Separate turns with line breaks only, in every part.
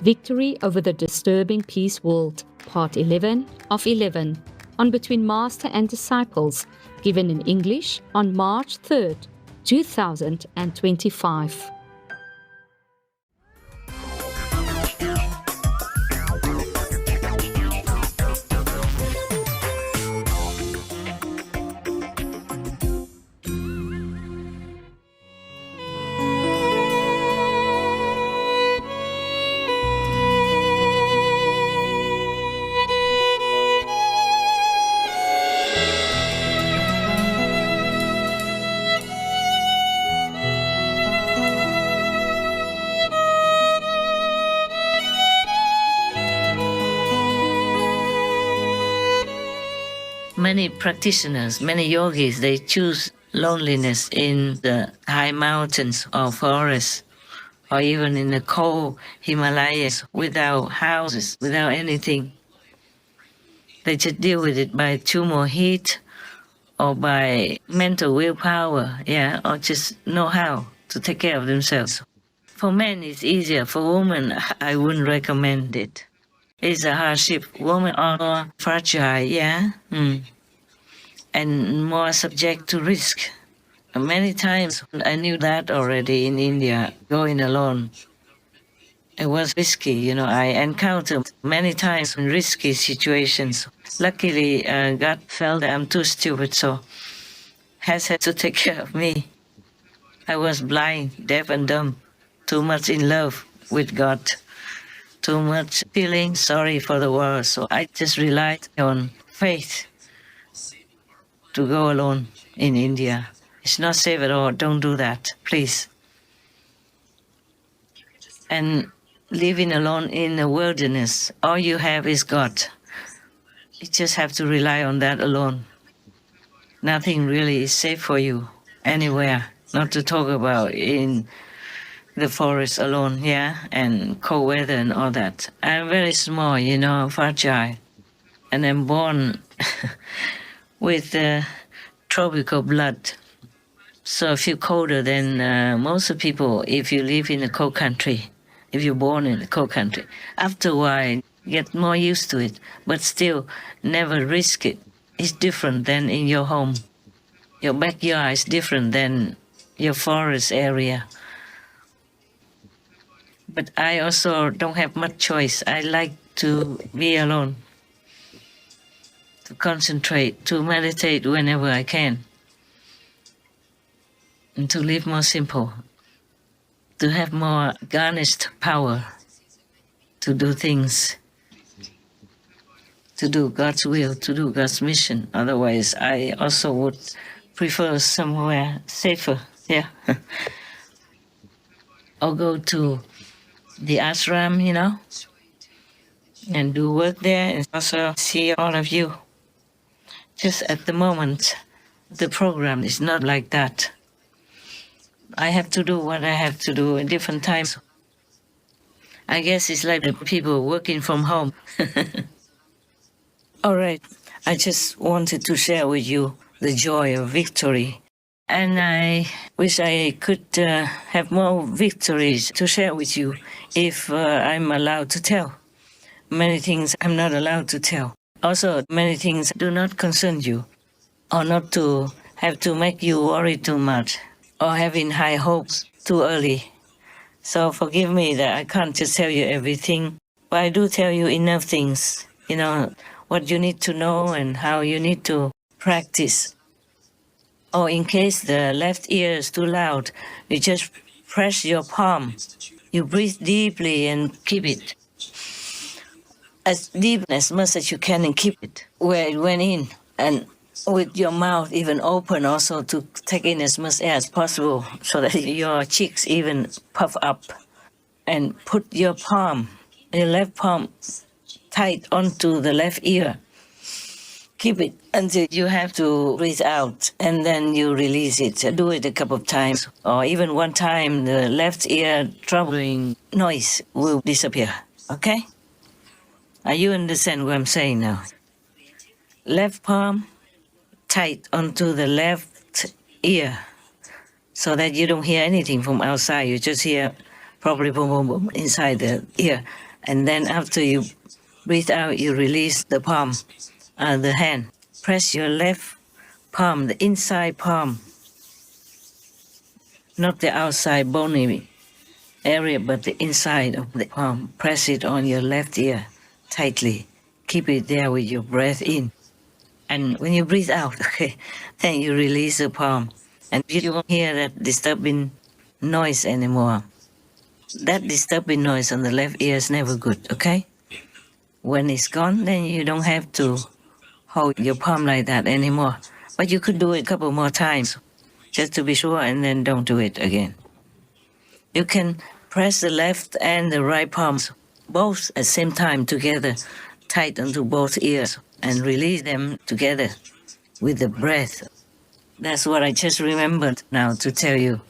Victory over the Disturbing Peace World, Part 11 of 11, on Between Master and Disciples, given in English on March 3rd, 2025.
Many practitioners, many yogis, they choose loneliness in the high mountains or forests, or even in the cold Himalayas without houses, without anything. They just deal with it by too more heat or by mental willpower, or just know how to take care of themselves. For men, it's easier. For women, I wouldn't recommend it. It's a hardship. Women are more fragile, and more subject to risk. Many times I knew that already in India, going alone. It was risky, I encountered many times in risky situations. Luckily, God felt that I'm too stupid, so has had to take care of me. I was blind, deaf and dumb, too much in love with God, too much feeling sorry for the world, so I just relied on faith to go alone in India. It's not safe at all. Don't do that, please. And living alone in the wilderness, all you have is God. You just have to rely on that alone. Nothing really is safe for you anywhere, not to talk about in the forest alone, and cold weather and all that. I'm very small, fragile, and I'm born with tropical blood. So I feel colder than most of people if you live in a cold country, if you're born in a cold country. After a while, you get more used to it, but still never risk it. It's different than in your home. Your backyard is different than your forest area. But I also don't have much choice. I like to be alone, to concentrate, to meditate whenever I can, and to live more simple, to have more garnished power, to do things, to do God's will, to do God's mission. Otherwise, I also would prefer somewhere safer, or go to the ashram, and do work there and also see all of you. Just at the moment, the program is not like that. I have to do what I have to do in different times. I guess it's like the people working from home. All right, I just wanted to share with you the joy of victory. And I wish I could have more victories to share with you if I'm allowed to tell. Many things I'm not allowed to tell. Also, many things do not concern you, or not to have to make you worry too much, or having high hopes too early. So forgive me that I can't just tell you everything, but I do tell you enough things, what you need to know and how you need to practice. Or in case the left ear is too loud, you just press your palm. You breathe deeply and keep it as deep as much as you can and keep it where it went in. And with your mouth even open also to take in as much air as possible so that your cheeks even puff up. And put your left palm tight onto the left ear. Keep it until you have to breathe out, and then you release it. Do it a couple of times, or even one time, the left ear troubling noise will disappear, okay? Are you understand what I'm saying now? Left palm tight onto the left ear so that you don't hear anything from outside. You just hear probably boom, boom, boom inside the ear. And then after you breathe out, you release the palm, the hand. Press your left palm, the inside palm, not the outside bony area, but the inside of the palm. Press it on your left ear tightly. Keep it there with your breath in. And when you breathe out, okay, then you release the palm. And you won't hear that disturbing noise anymore. That disturbing noise on the left ear is never good, okay? When it's gone, then you don't have to hold your palm like that anymore. But you could do it a couple more times, just to be sure, and then don't do it again. You can press the left and the right palms, both at the same time together, tight onto both ears, and release them together with the breath. That's what I just remembered now to tell you.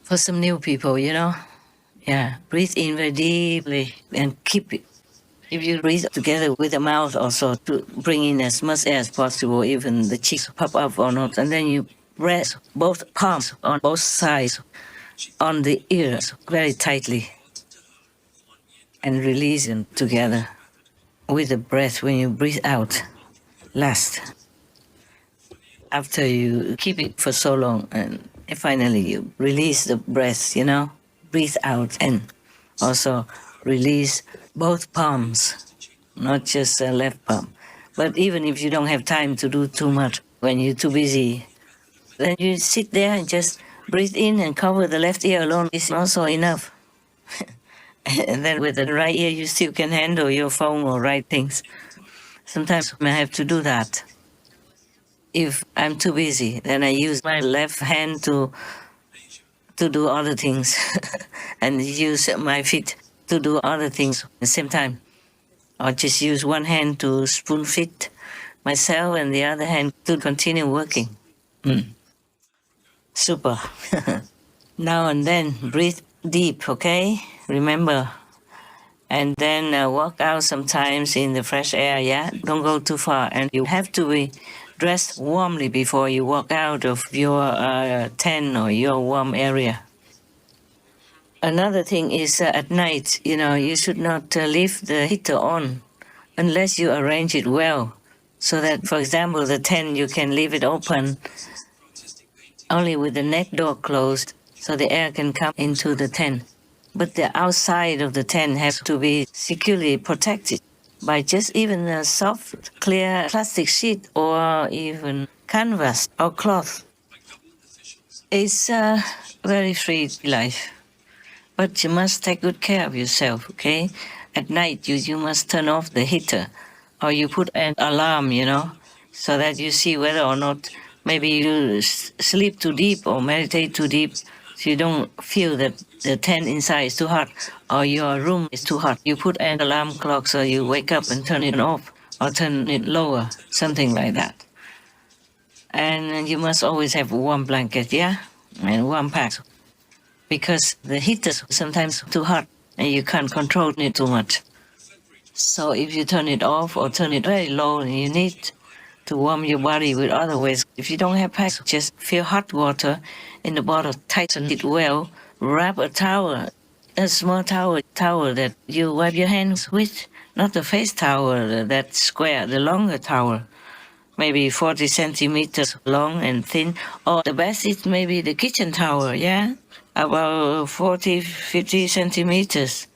For some new people, yeah, breathe in very deeply and keep it. If you breathe together with the mouth also to bring in as much air as possible, even the cheeks pop up or not, and then you press both palms on both sides on the ears very tightly and release them together with the breath when you breathe out last. After you keep it for so long and finally you release the breath, breathe out and also release both palms, not just the left palm. But even if you don't have time to do too much, when you're too busy, then you sit there and just breathe in and cover the left ear alone is also enough. And then with the right ear, you still can handle your phone or write things. Sometimes I have to do that. If I'm too busy, then I use my left hand to do other things and use my feet to do other things at the same time. Or just use one hand to spoon feed myself and the other hand to continue working. Super. Now and then, breathe deep, okay? Remember. And then walk out sometimes in the fresh air, yeah? Don't go too far. And you have to be dressed warmly before you walk out of your tent or your warm area. Another thing is at night, you should not leave the heater on unless you arrange it well. So that, for example, the tent, you can leave it open only with the neck door closed so the air can come into the tent. But the outside of the tent has to be securely protected by just even a soft, clear plastic sheet or even canvas or cloth. It's a very free life. But you must take good care of yourself, okay? At night, you must turn off the heater or you put an alarm, so that you see whether or not maybe you sleep too deep or meditate too deep so you don't feel that the tent inside is too hot or your room is too hot. You put an alarm clock so you wake up and turn it off or turn it lower, something like that. And you must always have a warm blanket, yeah? And warm packs. Because the heater is sometimes too hot and you can't control it too much. So if you turn it off or turn it very low, you need to warm your body with other ways. If you don't have packs, just fill hot water in the bottle, tighten it well, wrap a towel, a small towel that you wipe your hands with, not the face towel, that square, the longer towel, maybe 40 centimeters long and thin, or the best is maybe the kitchen towel, yeah? About 40, 50 centimeters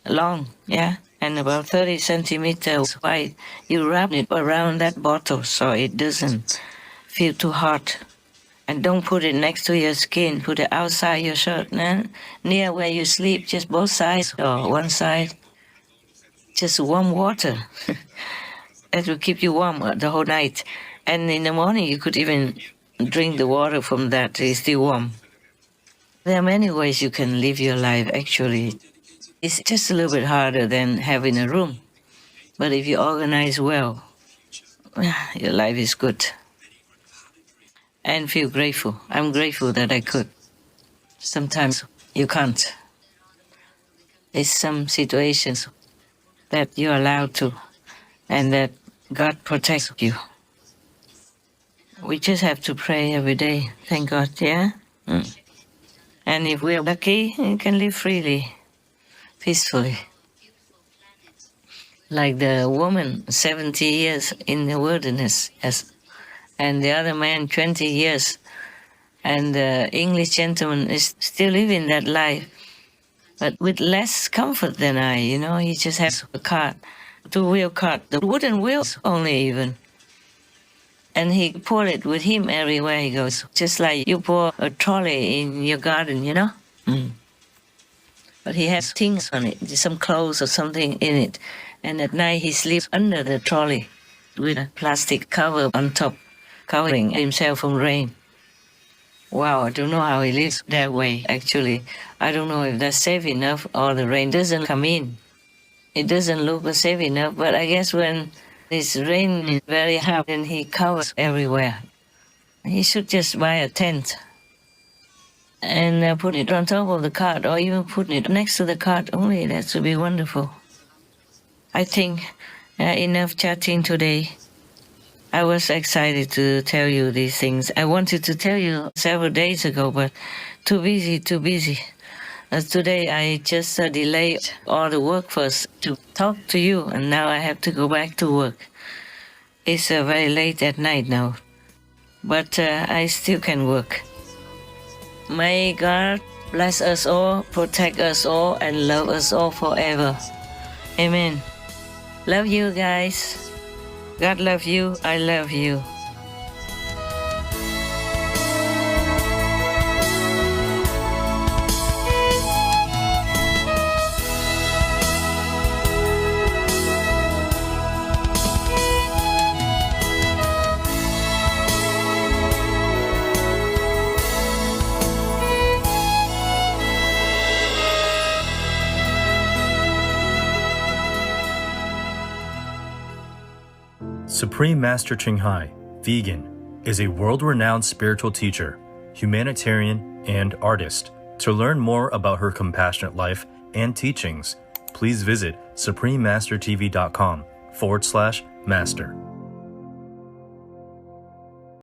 long, yeah? And about 30 centimeters wide. You wrap it around that bottle so it doesn't feel too hot. And don't put it next to your skin. Put it outside your shirt, near where you sleep, just both sides or one side. Just warm water. That will keep you warm the whole night. And in the morning, you could even drink the water from that. It's still warm. There are many ways you can live your life, actually. It's just a little bit harder than having a room. But if you organize well, your life is good. And feel grateful. I'm grateful that I could. Sometimes you can't. There's some situations that you're allowed to, and that God protects you. We just have to pray every day. Thank God, yeah? And if we're lucky, you can live freely, peacefully. like the woman, 70 years in the wilderness, and the other man, 20 years. And the English gentleman is still living that life, but with less comfort than I, he just has a cart, two-wheel cart, the wooden wheels only even. And he pulled it with him everywhere he goes, just like you pull a trolley in your garden, But he has things on it, some clothes or something in it. And at night he sleeps under the trolley with a plastic cover on top, covering himself from rain. Wow, I don't know how he lives that way, actually. I don't know if that's safe enough or the rain doesn't come in. It doesn't look safe enough, but I guess when it's raining very hard, then he covers everywhere. He should just buy a tent and put it on top of the cart, or even put it next to the cart only. That would be wonderful. I think enough chatting today. I was excited to tell you these things. I wanted to tell you several days ago, but too busy. Today I just delayed all the work first to talk to you, and now I have to go back to work. It's very late at night now, but I still can work. May God bless us all, protect us all, and love us all forever. Amen. Love you guys. God love you. I love you.
Supreme Master Ching Hai, vegan, is a world-renowned spiritual teacher, humanitarian, and artist. To learn more about her compassionate life and teachings, please visit suprememastertv.com/master.